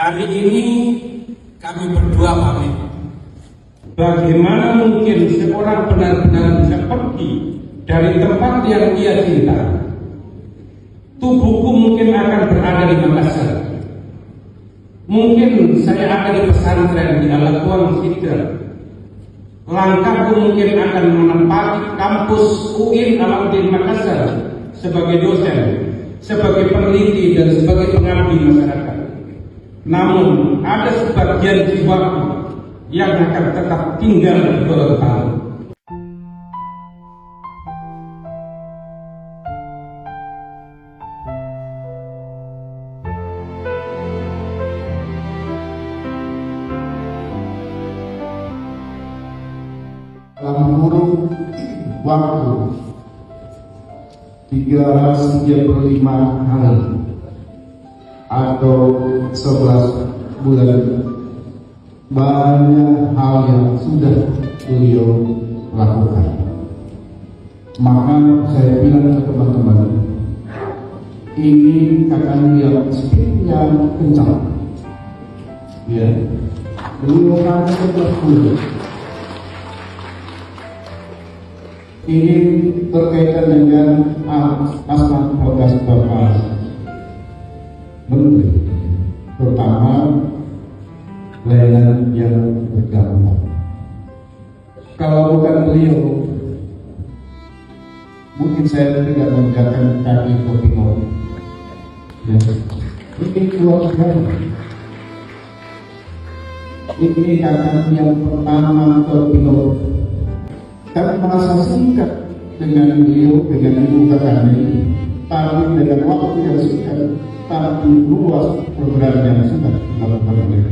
Hari ini kami berdua pamit. Bagaimana mungkin seorang benar-benar bisa pergi dari tempat yang ia cinta? Tubuhku mungkin akan berada di Makassar. Mungkin saya ada di pesantren di Alakuang Sidra. Langkahku mungkin akan menempati kampus UIN Alauddin Makassar sebagai dosen, sebagai peneliti dan sebagai pengabdi masyarakat. Namun ada sebagian jiwaku yang akan tetap tinggal di Gorontalo. Dalam kurun waktu 335 hari atau 11 bulan, banyak hal yang sudah beliau lakukan. Maka saya bilang ke teman-teman, ini akan yang speednya kencang, ya. Beliau akan 11 bulan. Ini berkaitan dengan asma program Bapak Menteri, terutama layanan yang bergabung. Kalau bukan beliau, mungkin saya tidak meninggalkan kaki Kopino. Ya. Ini keluarga. Ini kakak yang pertama Kopino. Kami merasa singkat dengan beliau, dengan ibu kami, tapi dengan waktu yang singkat, tapi luas program yang sudah dilakukan oleh beliau.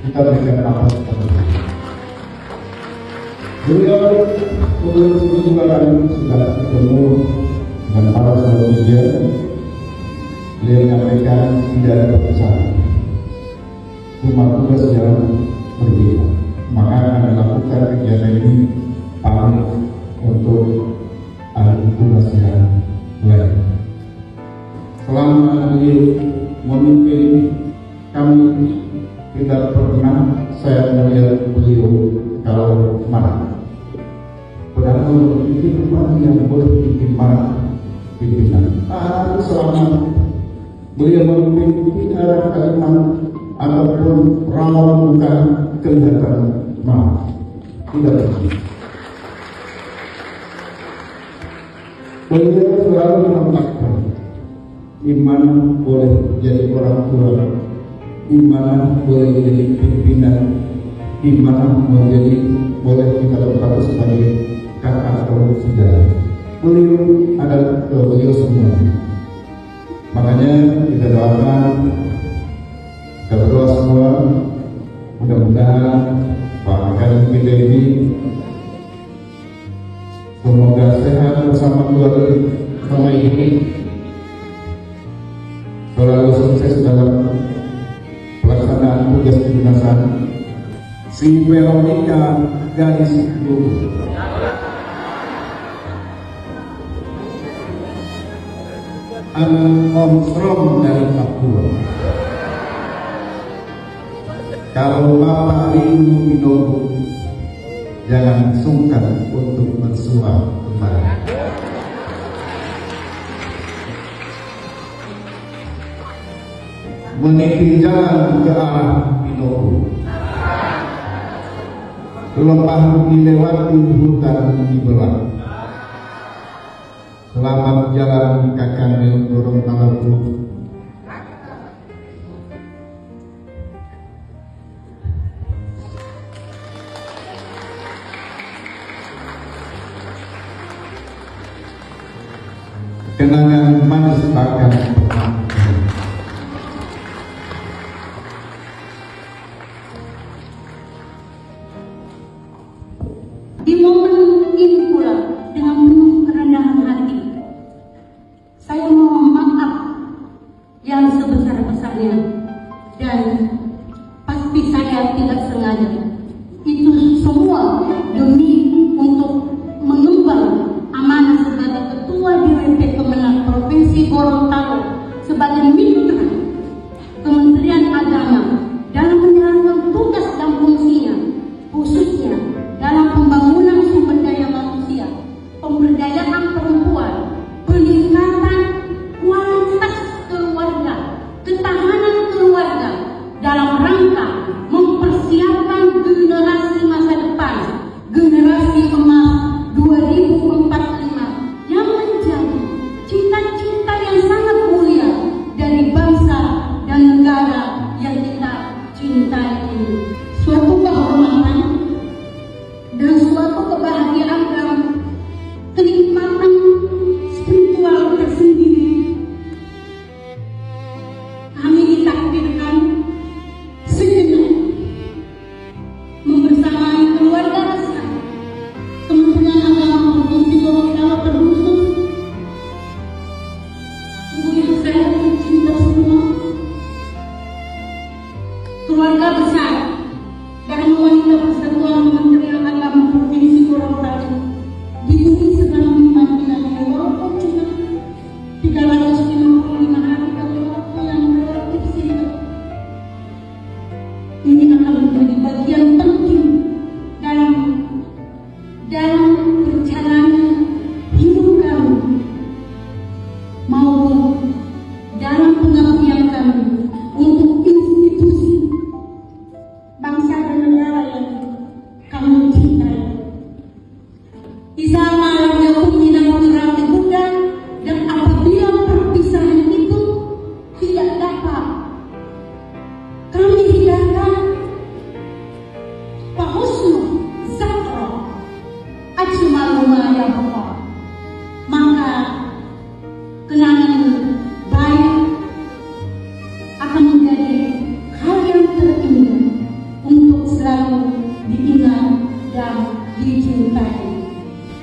Kita berikan apa kepada beliau. Beliau juga sudah ketemu dengan para sahabatnya. Beliau menyampaikan tidak ada pesan, cuma tugas yang berbeda. Maka kami lakukan kegiatan ini untuk ahli tugas yang lain. Selama beliau memimpin kami, tidak pernah saya melihat beliau kalau marah. Padahal itu bukan yang boleh bikin marah pimpinan. Selama beliau memimpin, tidak ada kalimat ataupun rawan muka kelihatan marah. Tidak begitu. Beliau selalu menempatkan dimana boleh jadi orang tua, dimana boleh jadi pimpinan, dimana boleh kita berkata sebagai kakak atau saudara. Beliau adalah beliau semua. Makanya kita doakan, kita berdoa semua, mudah-mudahan bahkan kita ini semoga sehat bersama keluarga sama ini, selalu sukses dalam pelaksanaan tugas kedinasan. Si Veronica gadis itu Om Strom dari Papua. Kalau Bapak rindu minum, jangan sungkan untuk bersuah kembali. Meniti jalan ke arah Pinoku, lembah dilewati, hutan dibelah. Selamat jalan kakak Gorontalo. Kenangan manis akan di momen ini pula, dengan penuh kerendahan hati, saya mohon maaf yang sebesar-besarnya, dan pasti saya tidak sengaja. Itu semua demi untuk mengemban amanah sebagai Ketua DWP Kemenang Provinsi Gorontalo, sebagai mitra Kementerian agama dalam menjalankan tugas dan fungsinya, khususnya dalam pembangunan sumber daya manusia, pemberdayaan perempuan, peningkatan kualitas keluarga, ketahanan keluarga dalam rangka mempersiapkan generasi masa depan, generasi emas 2045 yang menjadi cita-cita yang sangat mulia dari bangsa dan negara yang kita cintai ini. Suatu kehormatan dan suatu kebahagiaan dan kenikmatan spiritual tersendiri. Kami ditakdirkan sejenak membersamai keluarga besar Kementerian Agama Provinsi Gorontalo terkhusus ibu-ibu saya tercinta semua, keluarga besar dan wanita persatuan Kementerian Agama Provinsi Gorontalo di bumi sedang menikmati walaupun cuma 355 hari dari waktu yang relatif singkat. Ini akan menjadi bagian penting dalam perjalanan hidup kami maupun dalam pengabdian kami untuk institusi bangsa dan negara yang kami cintai. Isa malam yakun minal murati bukan, dan apabila perpisahan itu tidak dapat kami hindarkan, fahusnu zakra ajmaluma ya Allah, maka kenangan baik akan menjadi hal yang terindah untuk selalu diingat dan dicintai.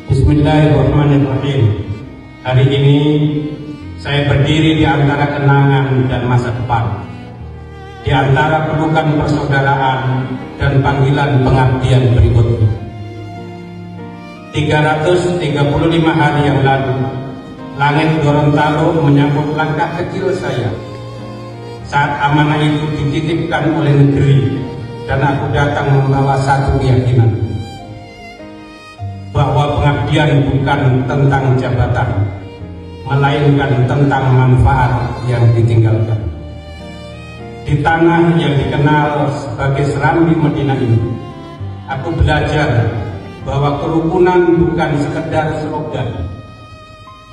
Bismillahirrahmanirrahim. Hari ini saya berdiri di antara kenangan dan masa depan, di antara pelukan persaudaraan dan panggilan pengabdian berikutnya. 335 hari yang lalu, langit Gorontalo menyambut langkah kecil saya saat amanah itu dititipkan oleh negeri, dan aku datang membawa satu keyakinan, bahwa pengabdian bukan tentang jabatan, melainkan tentang manfaat yang ditinggalkan. Di tanah yang dikenal sebagai Serambi Medina ini, aku belajar bahwa kerukunan bukan sekedar slogan.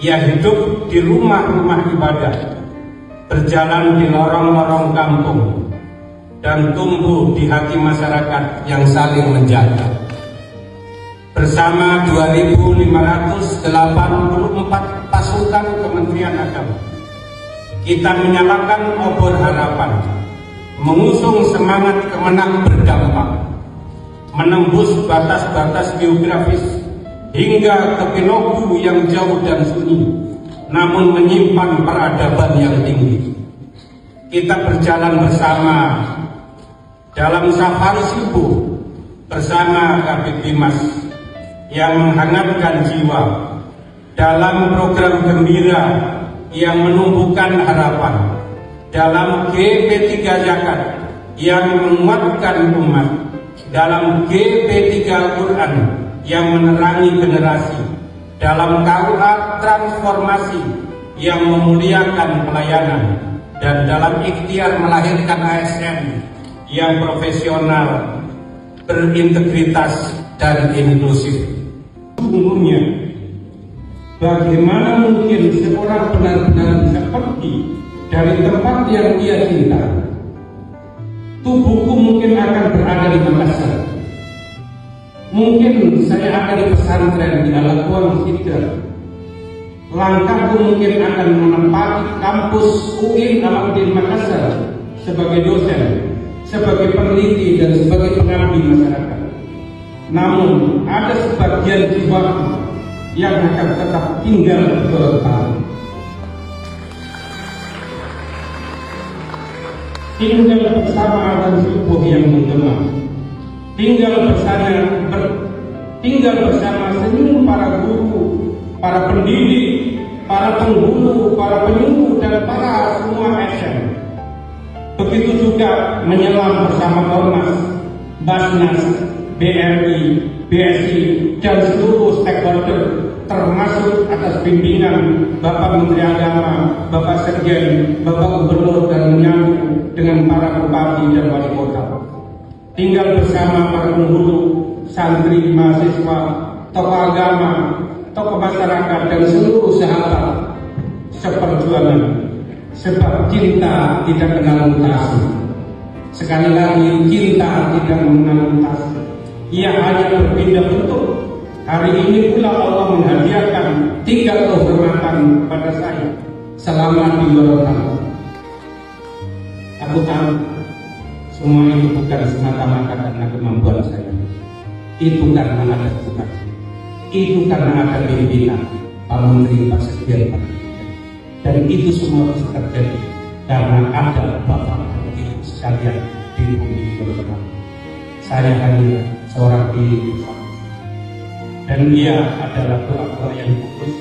Ia hidup di rumah-rumah ibadah, berjalan di lorong-lorong kampung, dan tumbuh di hati masyarakat yang saling menjaga. Bersama 2.584 pasukan Kementerian Agama, kita menyalakan obor harapan, mengusung semangat kemenang berdampak, menembus batas-batas geografis hingga ke Pinoku yang jauh dan sunyi, namun menyimpan peradaban yang tinggi. Kita berjalan bersama dalam safari Sibu bersama Kabid Dimas yang menghangatkan jiwa, dalam program gembira yang menumbuhkan harapan, dalam GP3 Zakat yang menguatkan umat, dalam GP3 Al-Quran yang menerangi generasi, dalam KUA transformasi yang memuliakan pelayanan, dan dalam ikhtiar melahirkan ASN yang profesional, berintegritas, dan inklusif. Sesungguhnya, bagaimana mungkin seorang benar-benar bisa pergi dari tempat yang ia cinta? Tubuhku mungkin akan berada di Makassar, mungkin saya ada di pesantren di Alakuan Sidra, langkahku mungkin akan menempati kampus UIN Alauddin Makassar sebagai dosen, sebagai peneliti, dan sebagai pengabdi masyarakat. Namun ada sebagian jiwaku yang akan tetap tinggal di Gorontalo, tinggal bersama azan subuh yang menggema, tinggal bersama senyum para guru, para pendidik, para penghulu, para penyuluh, dan para semua ASN. Begitu juga juga menyelam bersama Ormas, Basnas, BRI, BSI, dan seluruh stakeholder, termasuk atas bimbingan Bapak Menteri Agama, Bapak Sekjen, Bapak Gubernur, dan menyambung dengan para bupati dan wali kota. Tinggal bersama para penghulu, santri, mahasiswa, tokoh agama, tokoh masyarakat, dan seluruh sahabat seperjuangan. Sebab cinta tidak kenal mutasi. Sekali lagi, cinta tidak mengenal mutasi. Ia hanya berpindah bentuk. Hari ini pula Allah menghadiahkan 3 kehormatan pada saya selama di luar tahun. Aku tahu semua itu bukan semata-mata karena kemampuan saya. Itu karena ada Tuhan. Itu karena ada pimpinan Pak Menteri, Pak Sekjen, Pak Presiden. Dan itu semua bisa terjadi karena ada Bapak Ibu sekalian di bumi bergerak. Saya hanya seorang diri, dan dia adalah doa yang khusus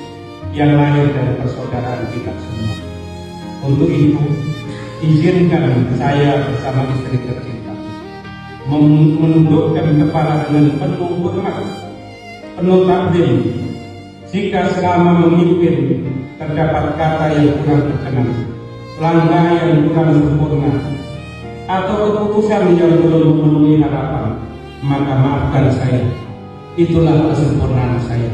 yang lahir dari persaudaraan kita semua. Untuk itu, izinkan saya bersama istri tercinta menundukkan kepala dengan penuh hormat, penuh takzim. Jika selama memimpin terdapat kata yang kurang berkenan, langkah yang kurang sempurna, atau keputusan yang belum memenuhi harapan, maka maafkan saya. Itulah kesempurnaan saya.